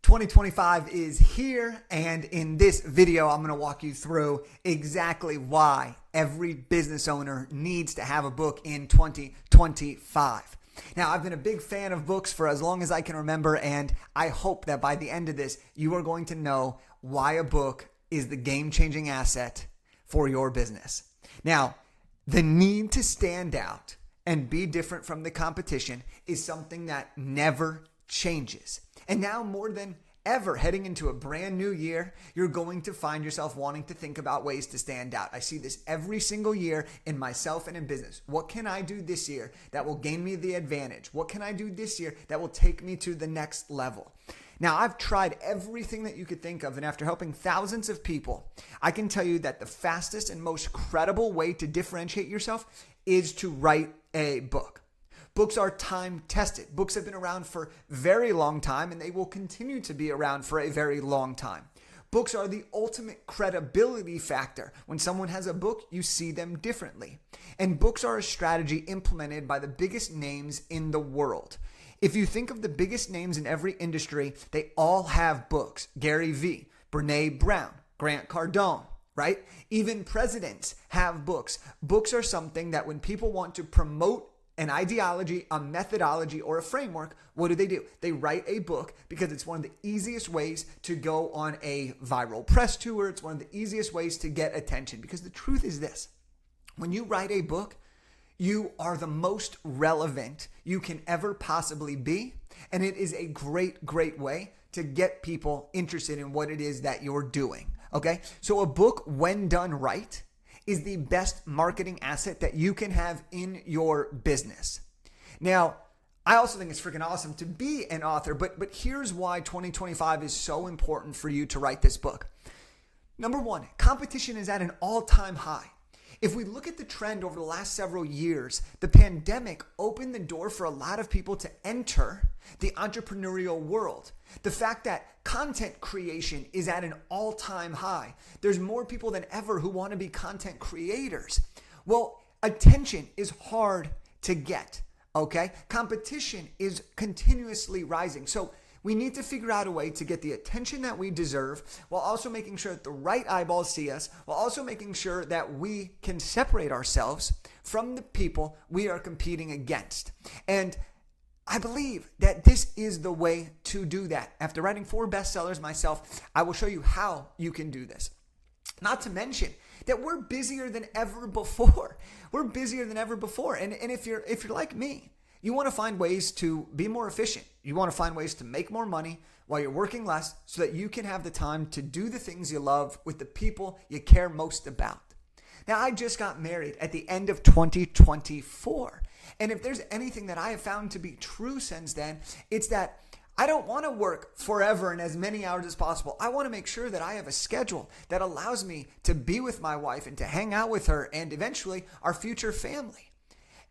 2025 is here, and in this video, I'm going to walk you through exactly why every business owner needs to have a book in 2025. Now, I've been a big fan of books for as long as I can remember, and I hope that by the end of this, you are going to know why a book is the game-changing asset for your business. Now, the need to stand out and be different from the competition is something that never changes. And now more than ever, heading into a brand new year, you're going to find yourself wanting to think about ways to stand out. I see this every single year in myself and in business. What can I do this year that will gain me the advantage? What can I do this year that will take me to the next level? Now, I've tried everything that you could think of, and after helping thousands of people, I can tell you that the fastest and most credible way to differentiate yourself is to write a book. Books are time tested. Books have been around for a very long time, and they will continue to be around for a very long time. Books are the ultimate credibility factor. When someone has a book, you see them differently. And books are a strategy implemented by the biggest names in the world. If you think of the biggest names in every industry, they all have books. Gary Vee, Brené Brown, Grant Cardone, right? Even presidents have books. Books are something that when people want to promote an ideology, a methodology, or a framework, what do? They write a book because it's one of the easiest ways to go on a viral press tour. It's one of the easiest ways to get attention, because the truth is this: when you write a book, you are the most relevant you can ever possibly be. And it is a great, great way to get people interested in what it is that you're doing. Okay. So a book, when done right, is the best marketing asset that you can have in your business. Now, I also think it's freaking awesome to be an author, but here's why 2025 is so important for you to write this book. Number one, competition is at an all-time high. If we look at the trend over the last several years, the pandemic opened the door for a lot of people to enter the entrepreneurial world. The fact that content creation is at an all-time high. There's more people than ever who want to be content creators. Well, attention is hard to get, okay? Competition is continuously rising. So we need to figure out a way to get the attention that we deserve while also making sure that the right eyeballs see us, while also making sure that we can separate ourselves from the people we are competing against. And I believe that this is the way to do that. After writing 4 bestsellers myself, I will show you how you can do this. Not to mention that we're busier than ever before. We're busier than ever before. And if you're like me, you want to find ways to be more efficient. You want to find ways to make more money while you're working less so that you can have the time to do the things you love with the people you care most about. Now, I just got married at the end of 2024. And if there's anything that I have found to be true since then, it's that I don't want to work forever and as many hours as possible. I want to make sure that I have a schedule that allows me to be with my wife and to hang out with her and eventually our future family.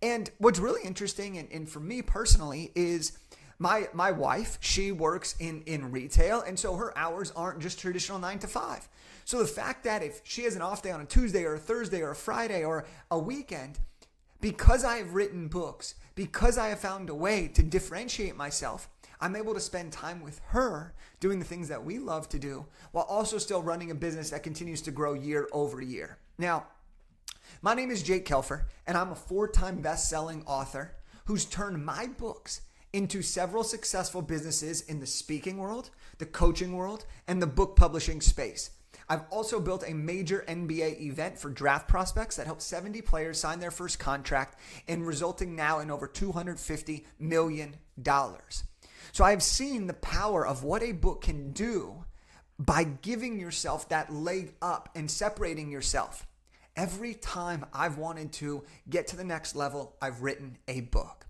And what's really interesting, and for me personally, is my wife, she works in retail, and so her hours aren't just traditional 9 to 5. So the fact that if she has an off day on a Tuesday or a Thursday or a Friday or a weekend, because I have written books, because I have found a way to differentiate myself, I'm able to spend time with her doing the things that we love to do while also still running a business that continues to grow year over year. Now, my name is Jake Kelfer, and I'm a 4-time best-selling author who's turned my books into several successful businesses in the speaking world, the coaching world, and the book publishing space. I've also built a major NBA event for draft prospects that helped 70 players sign their first contract and resulting now in over $250 million. So I've seen the power of what a book can do by giving yourself that leg up and separating yourself. Every time I've wanted to get to the next level, I've written a book.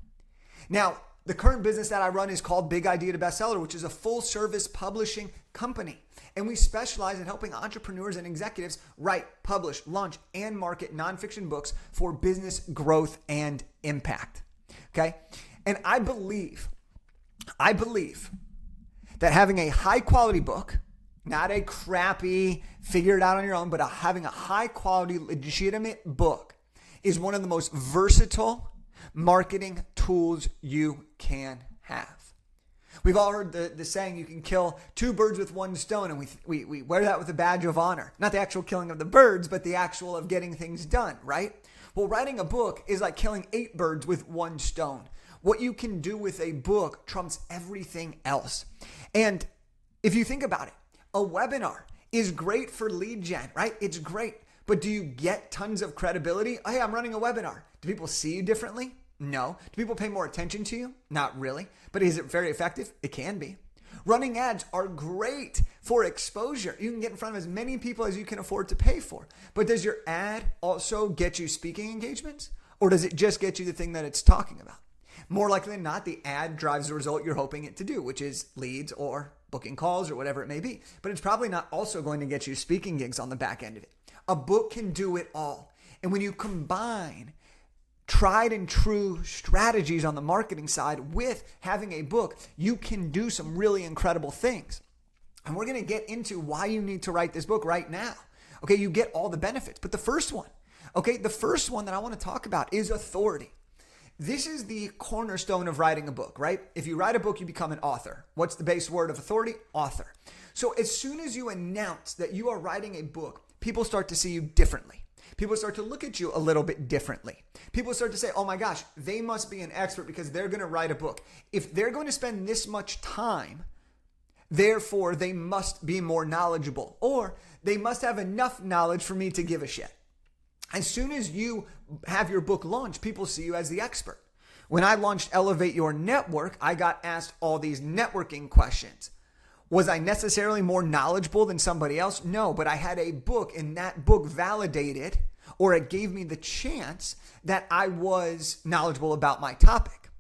Now, the current business that I run is called Big Idea to Bestseller, which is a full-service publishing company. And we specialize in helping entrepreneurs and executives write, publish, launch, and market nonfiction books for business growth and impact. Okay? And I believe that having a high-quality book, not a crappy, figure it out on your own, but having a high-quality, legitimate book is one of the most versatile marketing tools you can have. We've all heard the saying, you can kill two birds with one stone, and we wear that with a badge of honor. Not the actual killing of the birds, but the actual of getting things done, right? Well, writing a book is like killing 8 birds with one stone. What you can do with a book trumps everything else. And if you think about it, a webinar is great for lead gen, right? It's great. But do you get tons of credibility? Hey, I'm running a webinar. Do people see you differently? No. Do people pay more attention to you? Not really. But is it very effective? It can be. Running ads are great for exposure. You can get in front of as many people as you can afford to pay for. But does your ad also get you speaking engagements? Or does it just get you the thing that it's talking about? More likely than not, the ad drives the result you're hoping it to do, which is leads or booking calls or whatever it may be. But it's probably not also going to get you speaking gigs on the back end of it. A book can do it all. And when you combine tried and true strategies on the marketing side with having a book, you can do some really incredible things. And we're going to get into why you need to write this book right now. Okay, you get all the benefits. But the first one that I want to talk about is authority. This is the cornerstone of writing a book, right? If you write a book, you become an author. What's the base word of authority? Author. So as soon as you announce that you are writing a book, people start to see you differently. People start to look at you a little bit differently. People start to say, oh my gosh, they must be an expert because they're going to write a book. If they're going to spend this much time, therefore they must be more knowledgeable, or they must have enough knowledge for me to give a shit. As soon as you have your book launched, people see you as the expert. When I launched Elevate Your Network, I got asked all these networking questions. Was I necessarily more knowledgeable than somebody else? No, but I had a book, and that book validated, or it gave me the chance that I was knowledgeable about my topic.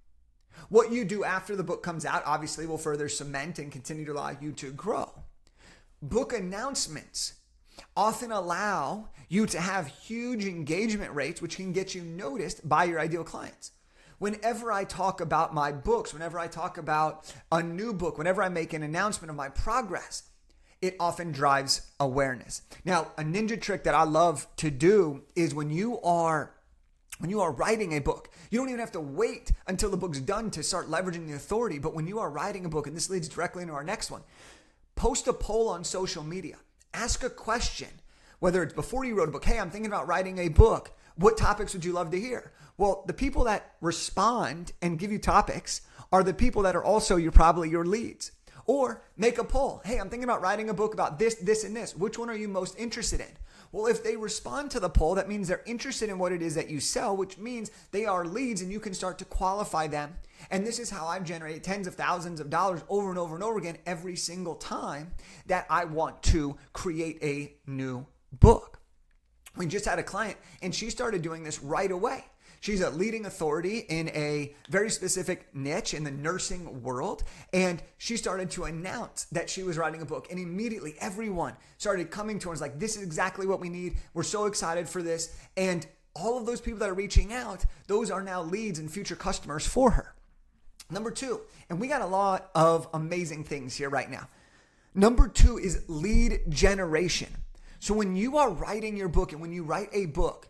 What you do after the book comes out, obviously, will further cement and continue to allow you to grow. Book announcements often allow you to have huge engagement rates, which can get you noticed by your ideal clients. Whenever I talk about my books, whenever I talk about a new book, whenever I make an announcement of my progress, it often drives awareness. Now, a ninja trick that I love to do is when you are writing a book, you don't even have to wait until the book's done to start leveraging the authority. But when you are writing a book, and this leads directly into our next one, post a poll on social media. Ask a question, whether it's before you wrote a book. Hey, I'm thinking about writing a book. What topics would you love to hear? Well, the people that respond and give you topics are the people that are also probably your leads. Or make a poll. Hey, I'm thinking about writing a book about this, this, and this. Which one are you most interested in? Well, if they respond to the poll, that means they're interested in what it is that you sell, which means they are leads and you can start to qualify them. And this is how I've generated tens of thousands of dollars over and over and over again every single time that I want to create a new book. We just had a client and she started doing this right away. She's a leading authority in a very specific niche in the nursing world. And she started to announce that she was writing a book. And immediately everyone started coming to her and was like, this is exactly what we need. We're so excited for this. And all of those people that are reaching out, those are now leads and future customers for her. Number 2, and we got a lot of amazing things here right now. Number 2 is lead generation. So when you are writing your book and when you write a book,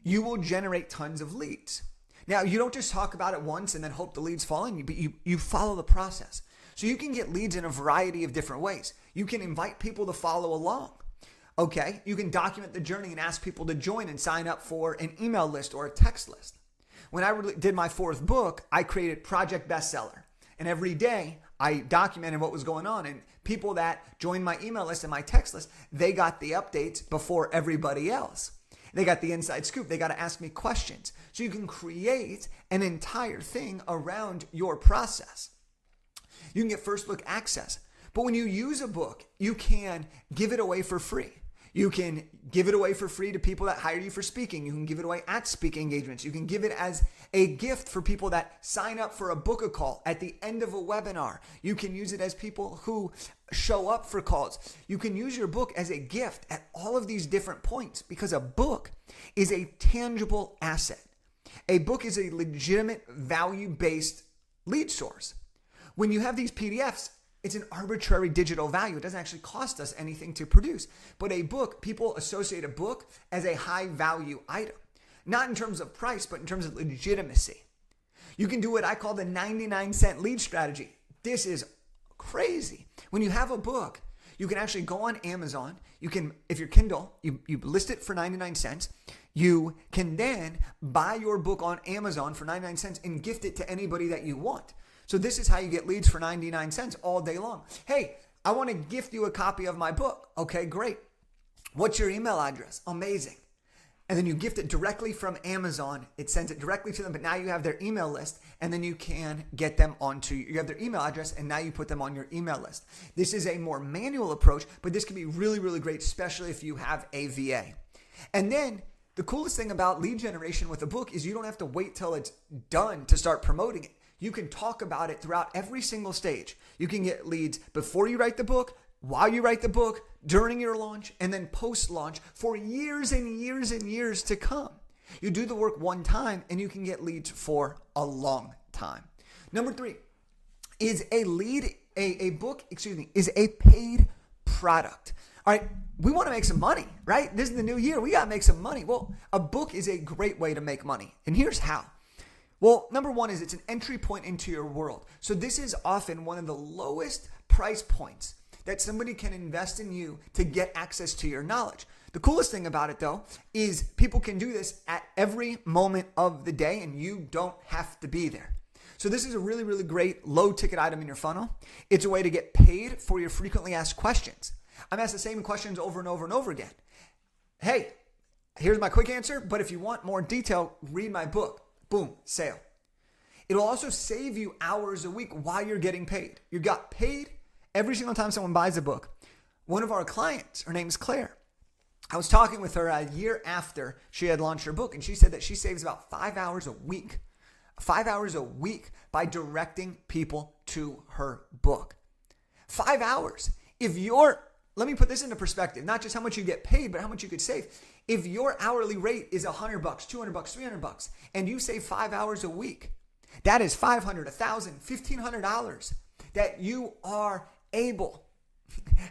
you will generate tons of leads. Now, you don't just talk about it once and then hope the leads fall in you, but you follow the process. So you can get leads in a variety of different ways. You can invite people to follow along. Okay, you can document the journey and ask people to join and sign up for an email list or a text list. When I did my 4th book, I created Project Bestseller. And every day I documented what was going on. And people that joined my email list and my text list, they got the updates before everybody else. They got the inside scoop. They got to ask me questions. So you can create an entire thing around your process. You can get first look access. But when you use a book, you can give it away for free. You can give it away for free to people that hire you for speaking. You can give it away at speaking engagements. You can give it as a gift for people that sign up for a book a call at the end of a webinar. You can use it as people who show up for calls. You can use your book as a gift at all of these different points because a book is a tangible asset. A book is a legitimate value-based lead source. When you have these PDFs, it's an arbitrary digital value. It doesn't actually cost us anything to produce. But a book, people associate a book as a high value item. Not in terms of price, but in terms of legitimacy. You can do what I call the 99-cent lead strategy. This is crazy. When you have a book, you can actually go on Amazon. You can, if you're Kindle, you list it for 99 cents. You can then buy your book on Amazon for 99 cents and gift it to anybody that you want. So this is how you get leads for 99 cents all day long. Hey, I want to gift you a copy of my book. Okay, great. What's your email address? Amazing. And then you gift it directly from Amazon. It sends it directly to them, but now you have their email list, and then you can get them onto, you have their email address, and now you put them on your email list. This is a more manual approach, but this can be really, really great, especially if you have a VA. And then the coolest thing about lead generation with a book is you don't have to wait till it's done to start promoting it. You can talk about it throughout every single stage. You can get leads before you write the book, while you write the book, during your launch, and then post-launch for years and years and years to come. You do the work one time and you can get leads for a long time. Number 3 is a book is a paid product. All right, we want to make some money, right? This is the new year. We got to make some money. Well, a book is a great way to make money. And here's how. Well, number 1 is it's an entry point into your world. So this is often one of the lowest price points that somebody can invest in you to get access to your knowledge. The coolest thing about it, though, is people can do this at every moment of the day and you don't have to be there. So this is a really, really great low ticket item in your funnel. It's a way to get paid for your frequently asked questions. I'm asked the same questions over and over and over again. Hey, here's my quick answer, but if you want more detail, read my book. Boom, sale. It'll also save you hours a week while you're getting paid. You got paid every single time someone buys a book. One of our clients, her name is Claire. I was talking with her a year after she had launched her book, and she said that she saves about 5 hours a week. 5 hours a week by directing people to her book. 5 hours. Let me put this into perspective, not just how much you get paid, but how much you could save. If your hourly rate is $100, $200, $300, and you save 5 hours a week, that is $500, $1,000, $1,500 that you are able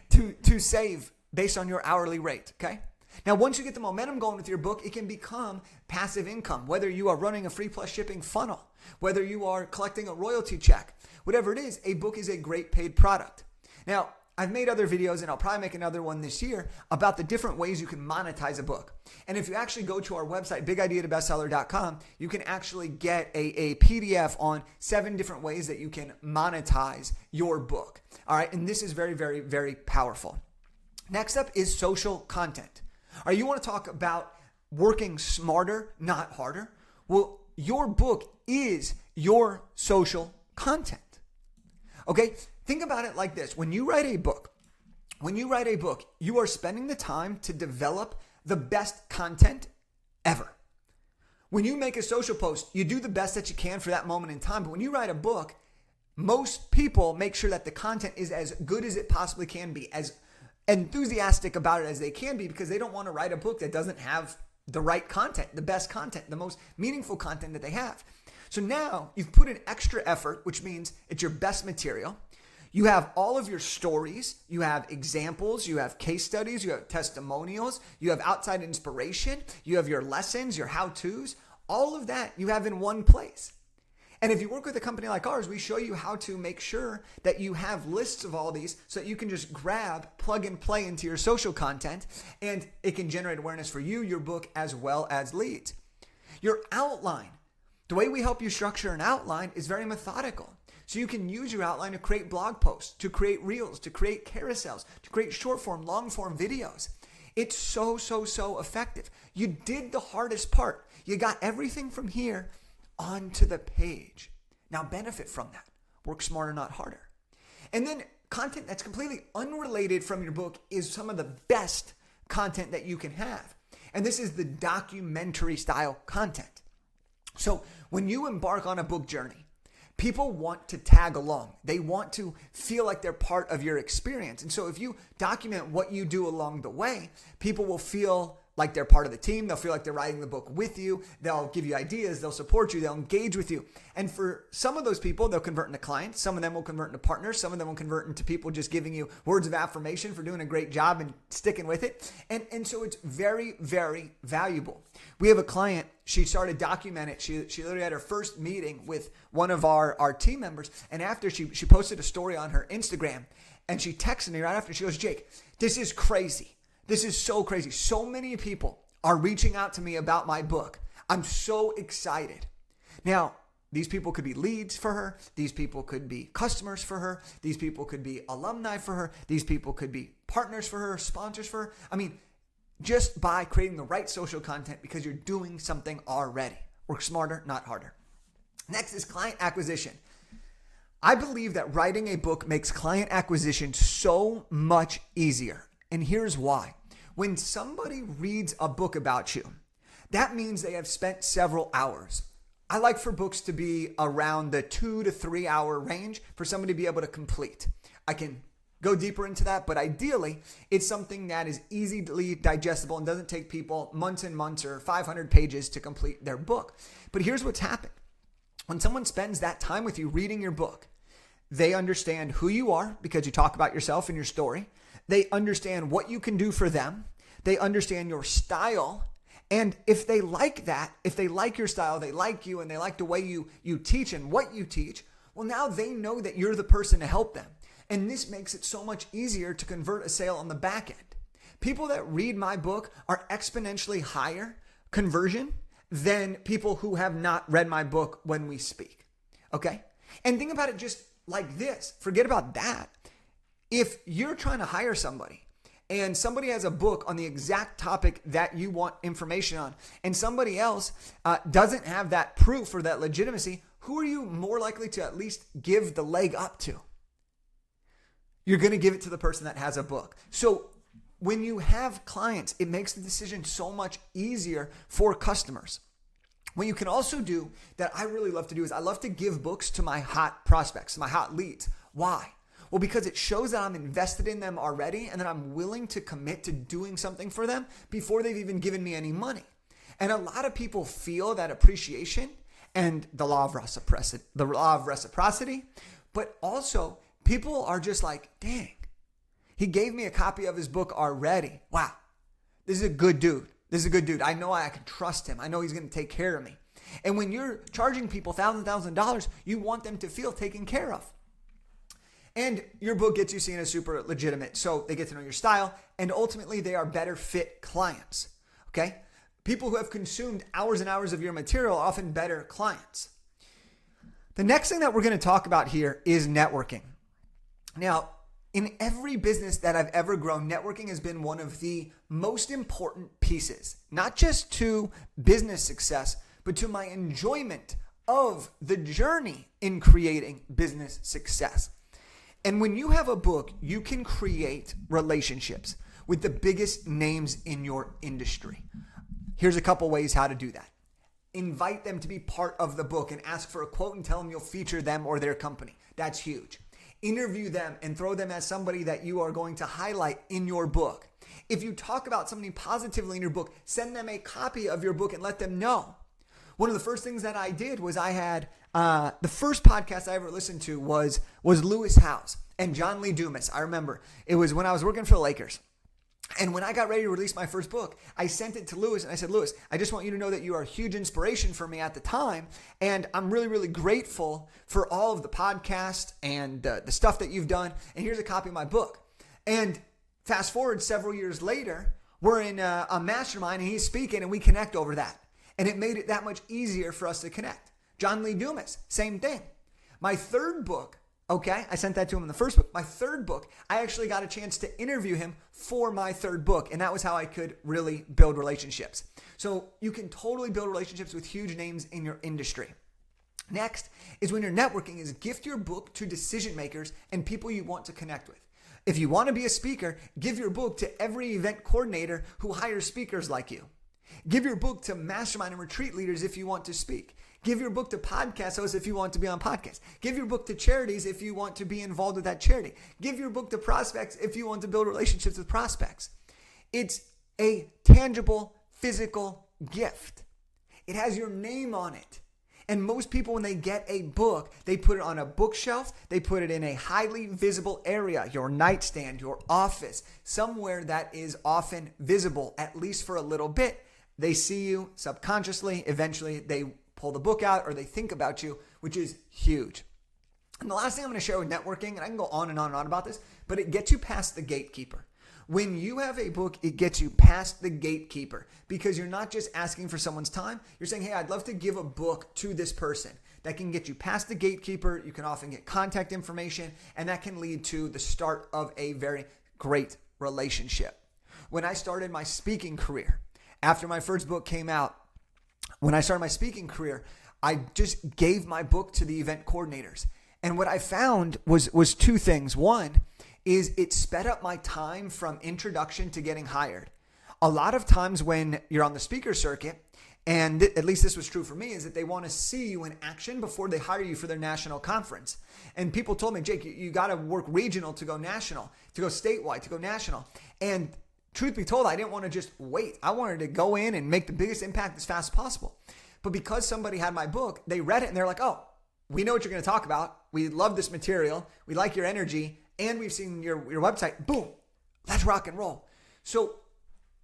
to save based on your hourly rate, okay? Now, once you get the momentum going with your book, it can become passive income, whether you are running a free plus shipping funnel, whether you are collecting a royalty check, whatever it is, a book is a great paid product. Now, I've made other videos, and I'll probably make another one this year, about the different ways you can monetize a book. And if you actually go to our website, bigideatobestseller.com, you can actually get a PDF on 7 different ways that you can monetize your book. All right, and this is very, very, very powerful. Next up is social content. All right, you want to talk about working smarter, not harder? Well, your book is your social content. Okay? Think about it like this. When you write a book, you are spending the time to develop the best content ever. When you make a social post, you do the best that you can for that moment in time. But when you write a book, most people make sure that the content is as good as it possibly can be, as enthusiastic about it as they can be, because they don't want to write a book that doesn't have the right content, the best content, the most meaningful content that they have. So now you've put in extra effort, which means it's your best material. You have all of your stories, you have examples, you have case studies, you have testimonials, you have outside inspiration, you have your lessons, your how-tos, all of that you have in one place. And if you work with a company like ours, we show you how to make sure that you have lists of all these so that you can just grab, plug and play into your social content, and it can generate awareness for you, your book, as well as leads. Your outline. The way we help you structure an outline is very methodical. So you can use your outline to create blog posts, to create reels, to create carousels, to create short form, long form videos. It's so effective. You did the hardest part. You got everything from here onto the page. Now benefit from that. Work smarter, not harder. And then content that's completely unrelated from your book is some of the best content that you can have. And this is the documentary style content. So when you embark on a book journey, people want to tag along. They want to feel like they're part of your experience. And so if you document what you do along the way, people will feel like they're part of the team. They'll feel like they're writing the book with you. They'll give you ideas. They'll support you. They'll engage with you. And for some of those people, they'll convert into clients. Some of them will convert into partners. Some of them will convert into people just giving you words of affirmation for doing a great job and sticking with it. And so it's very, very valuable. We have a client. She started documenting. She literally had her first meeting with one of our team members. And after she posted a story on her Instagram, and she texted me right after. She goes, Jake, this is crazy. This is so crazy. So many people are reaching out to me about my book. I'm so excited. Now, these people could be leads for her. These people could be customers for her. These people could be alumni for her. These people could be partners for her, sponsors for her. I mean, just by creating the right social content because you're doing something already. Work smarter, not harder. Next is client acquisition. I believe that writing a book makes client acquisition so much easier. And here's why. When somebody reads a book about you, that means they have spent several hours. I like for books to be around the 2 to 3 hour range for somebody to be able to complete. I can go deeper into that, but ideally, it's something that is easily digestible and doesn't take people months and months or 500 pages to complete their book. But here's what's happened. When someone spends that time with you reading your book, they understand who you are because you talk about yourself and your story. They understand what you can do for them. They understand your style. And if they like that, if they like your style, they like you, and they like the way you teach and what you teach, well, now they know that you're the person to help them. And this makes it so much easier to convert a sale on the back end. People that read my book are exponentially higher conversion than people who have not read my book when we speak. Okay? And think about it just like this. Forget about that. If you're trying to hire somebody and somebody has a book on the exact topic that you want information on, and somebody else doesn't have that proof or that legitimacy, who are you more likely to at least give the leg up to? You're going to give it to the person that has a book. So when you have clients, it makes the decision so much easier for customers. What you can also do that I really love to do is I love to give books to my hot prospects, my hot leads. Why? Well, because it shows that I'm invested in them already and that I'm willing to commit to doing something for them before they've even given me any money. And a lot of people feel that appreciation and the law of reciprocity, but also people are just like, dang, he gave me a copy of his book already. Wow, this is a good dude. This is a good dude. I know I can trust him. I know he's going to take care of me. And when you're charging people $1,000, you want them to feel taken care of. And your book gets you seen as super legitimate. So they get to know your style, and ultimately they are better fit clients. Okay? People who have consumed hours and hours of your material are often better clients. The next thing that we're going to talk about here is networking. Now, in every business that I've ever grown, networking has been one of the most important pieces, not just to business success, but to my enjoyment of the journey in creating business success. And when you have a book, you can create relationships with the biggest names in your industry. Here's a couple ways how to do that. Invite them to be part of the book and ask for a quote and tell them you'll feature them or their company. That's huge. Interview them and throw them as somebody that you are going to highlight in your book. If you talk about somebody positively in your book, send them a copy of your book and let them know. One of the first things that I did was I had the first podcast I ever listened to was Lewis Howes and John Lee Dumas. I remember it was when I was working for the Lakers. And when I got ready to release my first book, I sent it to Lewis and I said, Lewis, I just want you to know that you are a huge inspiration for me at the time. And I'm really, really grateful for all of the podcast and the stuff that you've done. And here's a copy of my book. And fast forward several years later, we're in a mastermind and he's speaking and we connect over that. And it made it that much easier for us to connect. John Lee Dumas, same thing. My third book, okay, I sent that to him in the first book. My third book, I actually got a chance to interview him for my third book. And that was how I could really build relationships. So you can totally build relationships with huge names in your industry. Next is when you're networking is gift your book to decision makers and people you want to connect with. If you want to be a speaker, give your book to every event coordinator who hires speakers like you. Give your book to mastermind and retreat leaders if you want to speak. Give your book to podcast hosts if you want to be on podcasts. Give your book to charities if you want to be involved with that charity. Give your book to prospects if you want to build relationships with prospects. It's a tangible, physical gift. It has your name on it. And most people, when they get a book, they put it on a bookshelf. They put it in a highly visible area, your nightstand, your office, somewhere that is often visible, at least for a little bit. They see you subconsciously. Eventually, they pull the book out or they think about you, which is huge. And the last thing I'm going to share with networking, and I can go on and on and on about this, but it gets you past the gatekeeper. When you have a book, it gets you past the gatekeeper because you're not just asking for someone's time. You're saying, hey, I'd love to give a book to this person. That can get you past the gatekeeper. You can often get contact information, and that can lead to the start of a very great relationship. When I started my speaking career, after my first book came out, when I started my speaking career, I just gave my book to the event coordinators. And what I found was two things. One is it sped up my time from introduction to getting hired. A lot of times when you're on the speaker circuit, and at least this was true for me, is that they want to see you in action before they hire you for their national conference. And people told me, Jake, you got to work regional to go national, to go statewide, to go national. And truth be told, I didn't want to just wait. I wanted to go in and make the biggest impact as fast as possible. But because somebody had my book, they read it and they're like, oh, we know what you're going to talk about. We love this material. We like your energy. And we've seen your website. Boom. Let's rock and roll. So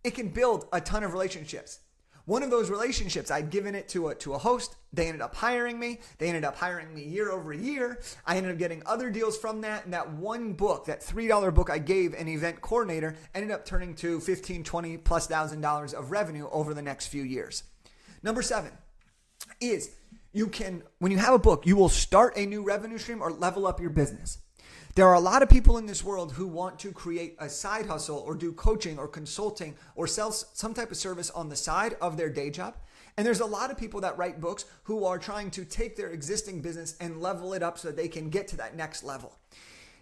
it can build a ton of relationships. One of those relationships, I'd given it to a host. They ended up hiring me. They ended up hiring me year over year. I ended up getting other deals from that. And that one book, that $3 book I gave an event coordinator, ended up turning to $15,000, $20,000+ of revenue over the next few years. Number 7 is when you have a book, you will start a new revenue stream or level up your business. There are a lot of people in this world who want to create a side hustle or do coaching or consulting or sell some type of service on the side of their day job. And there's a lot of people that write books who are trying to take their existing business and level it up so that they can get to that next level.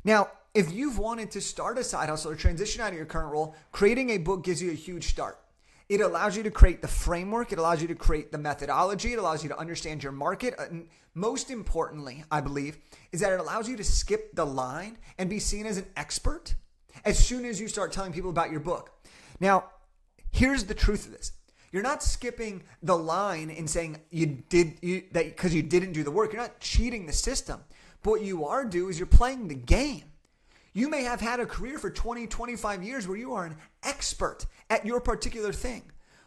Now, if you've wanted to start a side hustle or transition out of your current role, creating a book gives you a huge start. It allows you to create the framework. It allows you to create the methodology. It allows you to understand your market. And most importantly, I believe, is that it allows you to skip the line and be seen as an expert as soon as you start telling people about your book. Now, here's the truth of this. You're not skipping the line and saying that because you didn't do the work. You're not cheating the system. But what you are doing is you're playing the game. You may have had a career for 20, 25 years where you are an expert at your particular thing.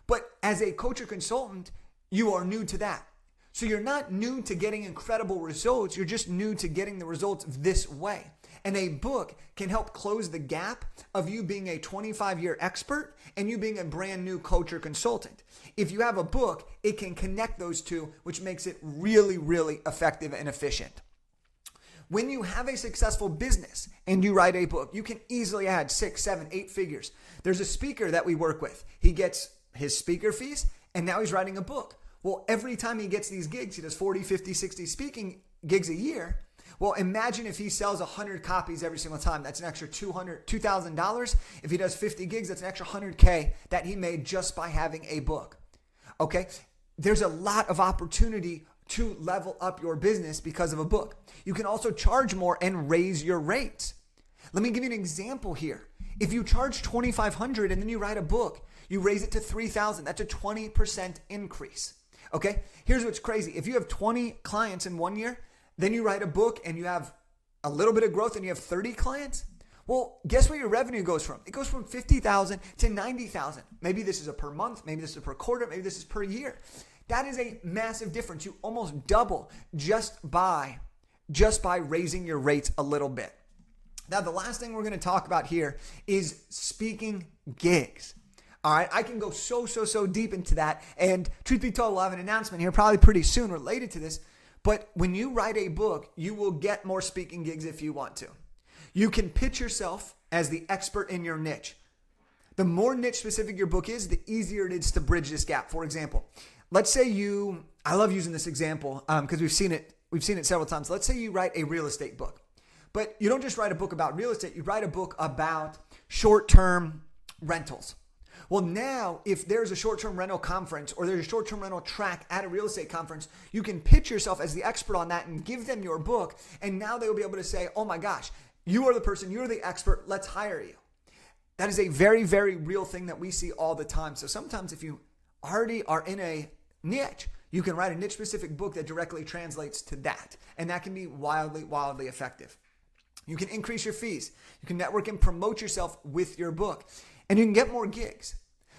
But as a coach or consultant, you are new to that. So you're not new to getting incredible results. You're just new to getting the results this way. And a book can help close the gap of you being a 25-year expert and you being a brand new coach or consultant. If you have a book, it can connect those two, which makes it really, really effective and efficient. When you have a successful business and you write a book, you can easily add 6, 7, 8 figures. There's a speaker that we work with. He gets his speaker fees and now he's writing a book. Well, every time he gets these gigs, he does 40, 50, 60 speaking gigs a year. Well, imagine if he sells 100 copies every single time. That's an extra $2,000. If he does 50 gigs, that's an extra $100K that he made just by having a book. Okay? There's a lot of opportunity to level up your business because of a book. You can also charge more and raise your rates. Let me give you an example here. If you charge $2,500 and then you write a book, you raise it to $3,000. That's a 20% increase. Okay? Here's what's crazy. If you have 20 clients in 1 year, then you write a book and you have a little bit of growth and you have 30 clients, well, guess where your revenue goes from? It goes from $50,000 to $90,000. Maybe this is a per month, maybe this is per quarter, maybe this is per year. That is a massive difference. You almost double just by raising your rates a little bit. Now, the last thing we're going to talk about here is speaking gigs. All right, I can go so deep into that. And truth be told, we'll have an announcement here probably pretty soon related to this. But when you write a book, you will get more speaking gigs if you want to. You can pitch yourself as the expert in your niche. The more niche specific your book is, the easier it is to bridge this gap. For example, let's say I love using this example because we've seen it several times. Let's say you write a real estate book, but you don't just write a book about real estate. You write a book about short-term rentals. Well, now if there's a short-term rental conference or there's a short-term rental track at a real estate conference, you can pitch yourself as the expert on that and give them your book. And now they will be able to say, oh my gosh, you are the person, you're the expert, let's hire you. That is a very, very real thing that we see all the time. So sometimes if you already are in a niche, you can write a niche specific book that directly translates to that. And that can be wildly, wildly effective. You can increase your fees. You can network and promote yourself with your book. And you can get more gigs.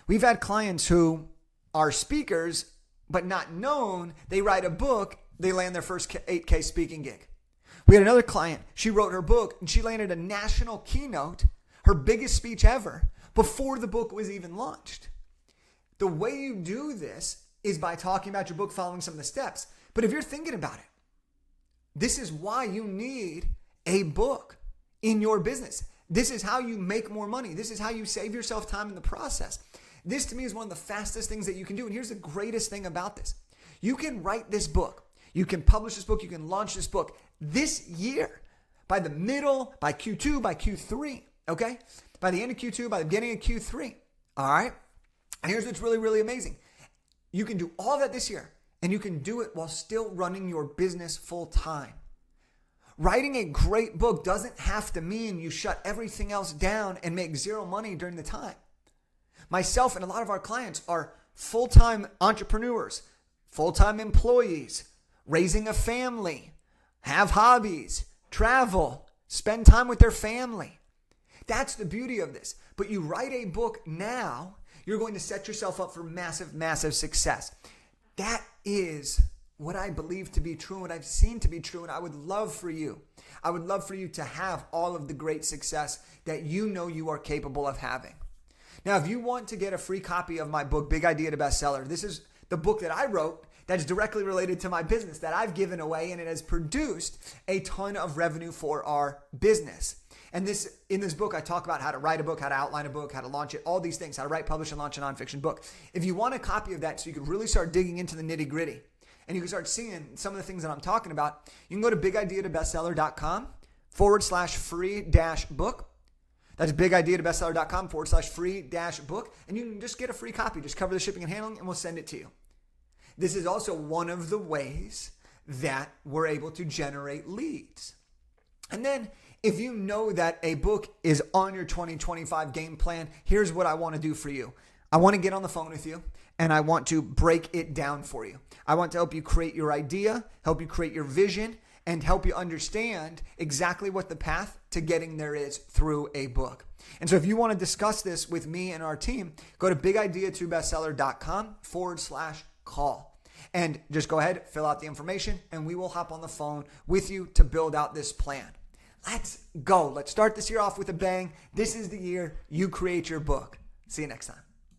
We've had clients who are speakers, but not known. They write a book, they land their first 8K speaking gig. We had another client, she wrote her book and she landed a national keynote, her biggest speech ever, before the book was even launched. The way you do this is by talking about your book, following some of the steps. But if you're thinking about it, this is why you need a book in your business. This is how you make more money. This is how you save yourself time in the process. This to me is one of the fastest things that you can do. And here's the greatest thing about this. You can write this book. You can publish this book. You can launch this book this year by the middle, by Q2, by Q3, okay? By the end of Q2, by the beginning of Q3, all right? And here's what's really, really amazing. You can do all that this year, and you can do it while still running your business full time. Writing a great book doesn't have to mean you shut everything else down and make zero money during the time. Myself and a lot of our clients are full-time entrepreneurs, full-time employees, raising a family, have hobbies, travel, spend time with their family. That's the beauty of this. But you write a book now, you're going to set yourself up for massive, massive success. That is what I believe to be true, what I've seen to be true, and I would love for you to have all of the great success that you know you are capable of having. Now, if you want to get a free copy of my book, Big Idea to Bestseller, this is the book that I wrote that's directly related to my business that I've given away, and it has produced a ton of revenue for our business. And in this book, I talk about how to write a book, how to outline a book, how to launch it, all these things, how to write, publish, and launch a nonfiction book. If you want a copy of that so you can really start digging into the nitty gritty and you can start seeing some of the things that I'm talking about, you can go to bigideatobestseller.com/free-book. That's bigideatobestseller.com/free-book. And you can just get a free copy. Just cover the shipping and handling and we'll send it to you. This is also one of the ways that we're able to generate leads. And then if you know that a book is on your 2025 game plan, here's what I want to do for you. I want to get on the phone with you and I want to break it down for you. I want to help you create your idea, help you create your vision, and help you understand exactly what the path to getting there is through a book. And so if you want to discuss this with me and our team, go to bigideatobestseller.com/call. And just go ahead, fill out the information, and we will hop on the phone with you to build out this plan. Let's go. Let's start this year off with a bang. This is the year you create your book. See you next time.